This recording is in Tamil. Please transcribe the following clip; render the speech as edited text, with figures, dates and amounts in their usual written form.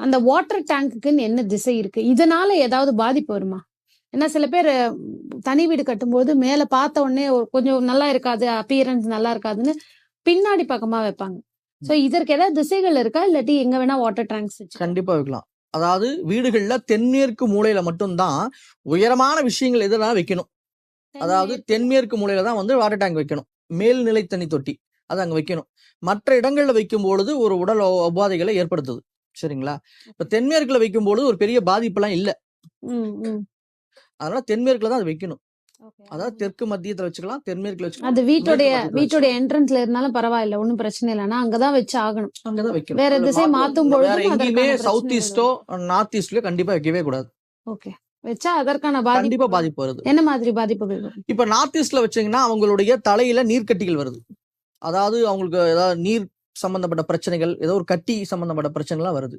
அந்த வாட்டர் டேங்க்குன்னு என்ன திசை இருக்கு? இதனால ஏதாவது பாதிப்பு வருமா? ஏன்னா சில பேர் தனி வீடு கட்டும்போது மேல பார்த்த உடனே கொஞ்சம் நல்லா இருக்காது, அப்பியரன்ஸ் நல்லா இருக்காதுன்னு பின்னாடி பக்கமா வைப்பாங்க. சோ இதற்கு ஏதாவது திசைகள் இருக்கா? இல்லாட்டி எங்க வேணா வாட்டர் டேங்க்ஸ் கண்டிப்பா வைக்கலாம். அதாவது வீடுகள்ல தென்மேற்கு மூலையில மட்டும்தான் உயரமான விஷயங்கள் எதெல்லாம் வைக்கணும். அதாவது தென்மேற்கு மூலையில தான் வந்து வாட்டர் டேங்க் வைக்கணும். மேல்நிலை தண்ணி தொட்டி அது அங்க வைக்கணும். மற்ற இடங்கள்ல வைக்கும் பொழுது ஒரு உடல் உபாதைகளை ஏற்படுத்துது. சரிங்களா? இப்ப தென்மேற்குல வைக்கும் பொழுது ஒரு பெரிய பாதிப்புலாம் இல்ல. அதனால தென்மேற்குல தான் அது வைக்கணும். அதாவது தெற்கு மத்தியத்துல வச்சுக்கலாம், தென்மேற்குல வச்சுக்கலாம். அது வீட்டுடைய என்ட்ரன்ஸ்ல இருந்தாலும் பரவாயில்ல, ஒண்ணும் பிரச்சனை இல்ல. ஆனா அங்கதான் வச்சு ஆகணும். அங்கதான் வைக்கணும். வேற திசை மாத்தும் பொழுது வேற எங்கேயுமே சவுத் ஈஸ்டோ நார்த் ஈஸ்ட்லயோ கண்டிப்பா வைக்கவே கூடாது. ஓகே. வச்சா அதற்கான கண்டிப்பா பாதிப்பு வருது. என்ன மாதிரி பாதிப்புகள்? இப்ப நார்த் ஈஸ்ட்ல வச்சீங்கன்னா அவங்களுடைய தலையில நீர்க்கட்டிகள் வருது. அதாவது அவங்களுக்கு ஏதாவது நீர் சம்பந்தப்பட்ட பிரச்சனைகள், ஏதோ ஒரு கட்டி சம்பந்தப்பட்ட பிரச்சனைலாம் வருது.